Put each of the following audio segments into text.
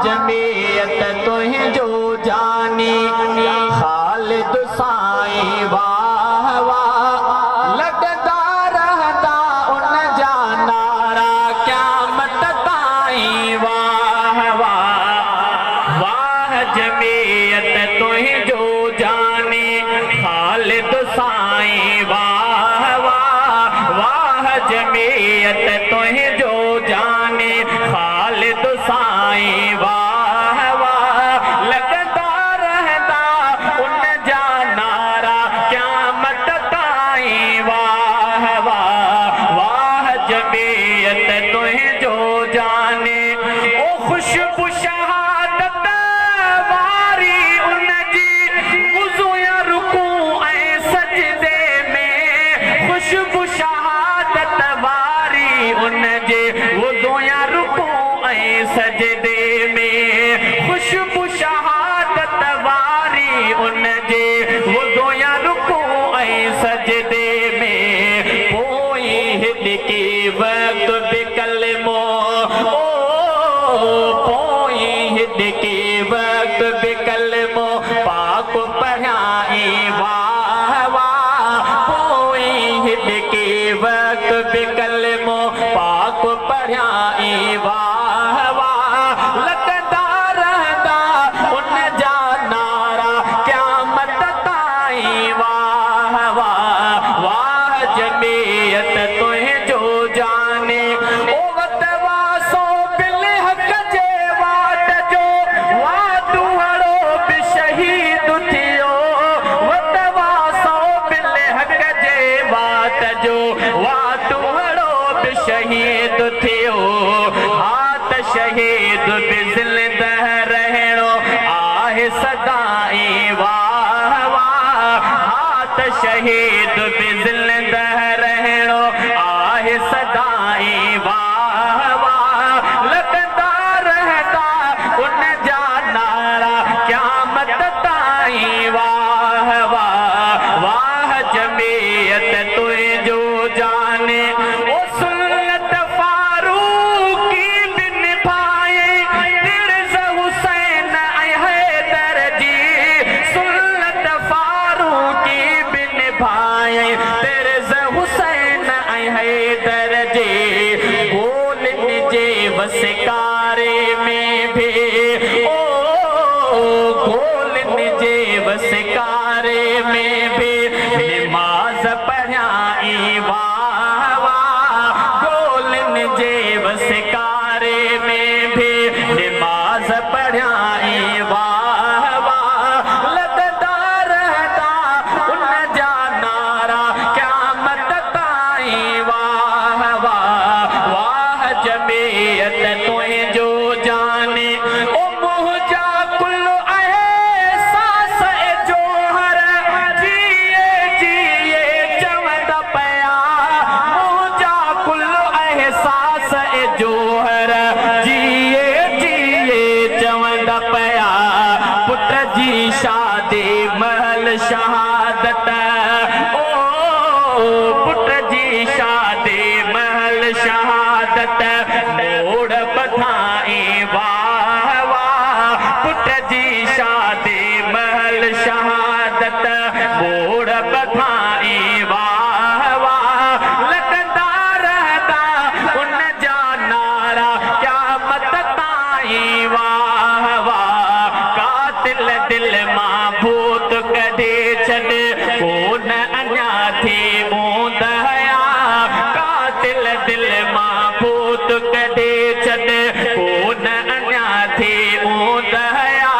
जमीयत तुझे जो जानी खालिद साईं वाह वाह लगदा रहदा उन जा नारा क़यामत ताईं वाह वाह वाह जमीयत तुझे जो जानी खालिद साईं वाह वाह वाह जमीयत तुझे जो जानी खालिद साईं वाह वाह लगदा रहदा उन जा नारा क़यामत ताईं वाह वाह वाह जमीयत तुझे जो जाने ओ खुशबू शहादत वारी उन जी वुज़ू या रुकू ऐं सजदे में खुशबू शहादत वारी उन जे वुज़ू या रुकू ऐं सजदे में खुशबू शहादत वारी उन जे वुज़ू या रुकू ऐं सजदे में पोई हिदकी वक्त बिकलमो पोई हिदकी वक्त बिकलमो पाक पढ़ाई वाह वाह पोई हिदकी वक्त बिकलमो पाक पढ़ाई वाह वाह लगदा रहदा उन जा नारा क़यामत ताईं वाह वाह वाह जमीयत तुझे जो जाने ओ वतवा सो बिल हक जे वात जो वातू हड़ो बि शहीद थियो वतवा सो बिल हक जे वात जो वातू हड़ो बि शहीद थियो हाथ शहीद बि ज़िंदह रहणो आहे सदाईं वाह वाह हाथ शहीद बि ज़िंदह रहणो आहे सदाईं वाह वाह लगदा रहदा उन जा नारा क़यामत ताईं वाह वाह वाह जमीयत तुझे जो जाने ओ सुन्नत फारूकी भी निभाए तिर्ज़ हुसैन ऐं हैदर जी सुन्नत फारूकी भी निभाए तिर्ज़ हुसैन ऐं हैदर जी गोलनि जे वसकारे में भी ओ गोलनि जे वसकारे में भी नमाज़ पढ़ाई वाह वाह गोलनि जे वसकारे में भी नमाज़ पढ़ाई वाह वाह लगदा रहदा उन जा नारा क़यामत ताईं वाह वाह वाह जमीयत तुझे जो जाने ओ मुंहिंजा कुल एहसास ए जोहर जिए जिए चवंदा पिया मुंहिंजा कुल एहसास ए जोहर जिए जिए चवंदा पिया पुट जी शादी महल शहादत ओ पुट जी शादी महल शहादत मोड़ बधाई वाह वाह पुट जी शादी महल शहादत मोड़ बधाई वाह वाह लगदा रहदा उन जा नारा क़यामत ताईं वाह वाह कातिल दिल मां भूत कढे छॾ कोन अञा थी मूंद हया कातिल दिल मां भूत कढे छॾ कोन अञा थी मूंद हया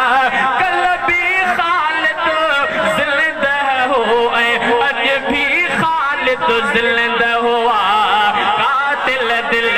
कल भी खालिद ज़िंदह हो ऐं अॼु भी खालिद ज़िंदह हुआ कातिल दिल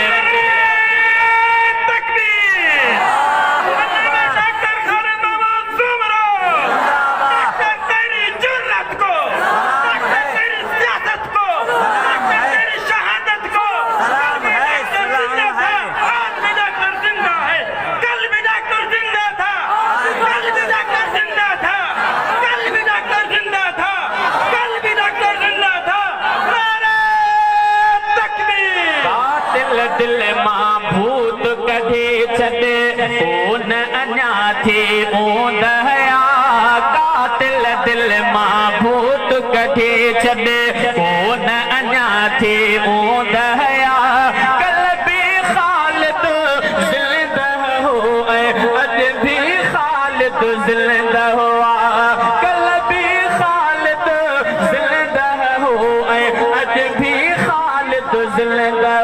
दिल मां भूत कढे छॾ कोन थी ऊंदया कातिल दिल मां भूत कढे छॾे कोन अञा थी ऊंदया कल्बी ख़ालिद ज़िंदा हो ऐं अॼु भी ख़ालिद ज़िंदा हुआ कल्बी ख़ालिद ज़िंदा हो ऐं अॼु भी ख़ालिद ज़िंदा